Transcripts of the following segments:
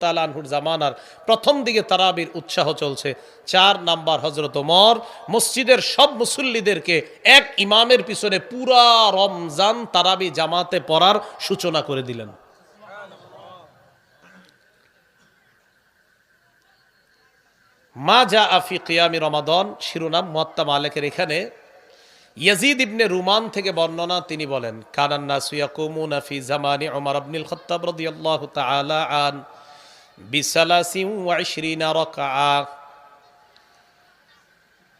তাআলা আনহুর জামানার প্রথম দিকে তারাবির উৎসাহ চলছে। 4 নাম্বার হযরত ওমর মসজিদের সব মুসল্লিদেরকে এক ইমামের পিছনে পুরা রমজান তারাবি জামাতে পড়ার সূচনা করে দিলেন। মা জাআ ফি কিয়ামি রমাদান শিরোনাম মুয়াত্তা মালিকের। এখানে ইয়াজিদ ইবনে রুমান থেকে বর্ণনা, তিনি বলেন কানান নাসু ইয়াকুমুনা ফি জামানি উমর ইবনুল খাত্তাব রাদিয়াল্লাহু তাআলা আন বিসালাসিন ওয়া ইশরিনা রাকআ।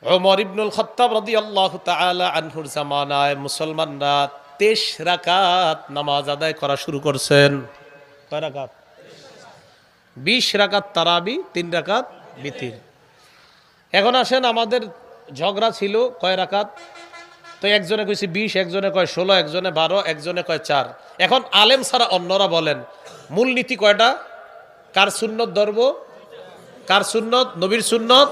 উমর ইবনুল খাত্তাব রাদিয়াল্লাহু তাআলা আনহুর জামানায় মুসলমানরা 23 রাকাত নামাজ আদায় করা শুরু করছেন। কয় রাকাত? 20 রাকাত তারাবি, 3 রাকাত বিতির। এখন আসেন, আমাদের ঝগড়া ছিল কয় রাকাত, তো একজনে কইছে 20, একজনে কয় 16, একজনে 12, একজনে কয় 4। এখন আলেম ছাড়া অন্যরা বলেন মূলনীতি কয়টা? কার সুন্নত ধরব? কার সুন্নত? নবীর সুন্নত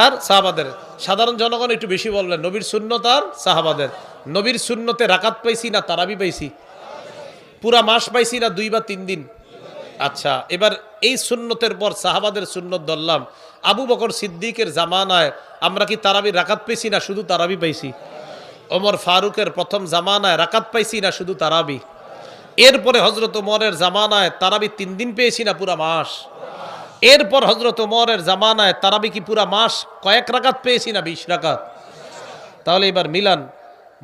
আর সাহাবাদের। সাধারণ জনগণ একটু বেশি বললেন নবীর সুন্নত আর সাহাবাদের। নবীর সুন্নতে রাকাত পাইছি না তারাবি পাইছি? পুরা মাস পাইছি না 2 বা 3 দিন? আচ্ছা, এবার এই সুন্নতের পর সাহাবাদের সুন্নত ধরলাম। আবু বকর সিদ্দিকের জামানায় আমরা কি তারাবি রাকাত পাইছি না শুধু তারাবি পাইছি? ওমর ফারুকের প্রথম জামানায় রাকাত পাইছি না শুধু তারাবি? এরপরে হযরত ওমরের জামানায় তারাবি 3 দিন পেয়েছি না পুরা মাস? এরপর হযরত ওমরের জামানায় তারাবি কি পুরা মাস কয়েক রাকাত পেয়েছি না 20 রাকাত? তাহলে এবার মিলান।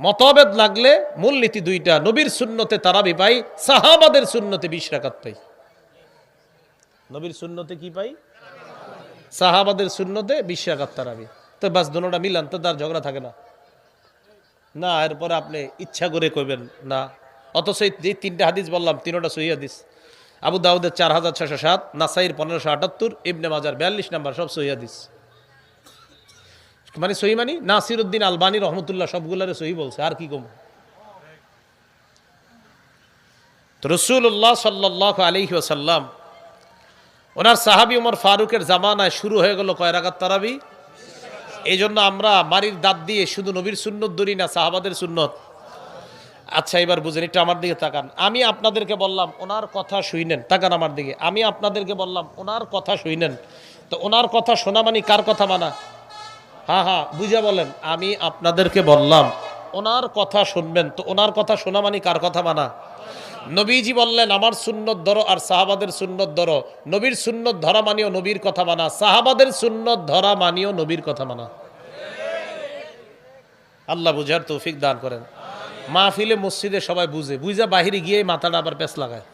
মতভেদ লাগলে মূলনীতি দুইটা, নবীর সুন্নতে তারাবি পাই, সাহাবাদের সুন্নতে 20 রাকাত পাই। নবীর সুন্নতে কি পাই? সাহাবাদের সুন্নতে 20 রাকাত তারাবি। তো বাস দুটোটা মিলান, তো তার ঝগড়া থাকে না। না, এরপরে আপনি ইচ্ছা করে কইবেন না। অথচ যে 3টা হাদিস বললাম 3টা সহিহ হাদিস। আবু দাউদের 4607, নাসাইর 1578, ইবনে মাজার 42 নাম্বার, সব সহিহ হাদিস। মানে সহি মানে নাসিরউদ্দিন আলবানী রহমতুল্লাহ সবগুলারে সহি বলছে, আর কি কম। তো রাসূলুল্লাহ সাল্লাল্লাহু আলাইহি ওয়াসাল্লাম ওনার সাহাবী ওমর ফারুকের জামানায় শুরু হয়ে গেল কয় রাকাত তারাবি। এই জন্য আমরা মারির দাঁত দিয়ে শুধু নবীর সুন্নত ধরি না, সাহাবাদের সুন্নত। আচ্ছা, এবার বুঝেন, একটু আমার দিকে তাকান। আমি আপনাদেরকে বললাম ওনার কথা শুনেন, তাকান আমার দিকে। আমি আপনাদেরকে বললাম ওনার কথা শুনেন, তো ওনার কথা শোনা মানে কার কথা মানা? হ্যাঁ হ্যাঁ, বুঝা বলেন। আমি আপনাদেরকে বললাম ওনার কথা শুনবেন, তো ওনার কথা শোনা মানে কার কথা মানা? নবীজি বললেন আমার সুন্নত ধরো আর সাহাবাদের সুন্নত ধরো। নবীর সুন্নত ধরা মানিও নবীর কথা মানা, সাহাবাদের সুন্নত ধরা মানিও নবীর কথা মানা। আল্লাহ বুঝার তৌফিক দান করেন। মাহফিলে মসজিদে সবাই বুঝে, বুঝা বাহিরে গিয়ে মাথাটা আবার পেঁচ লাগায়।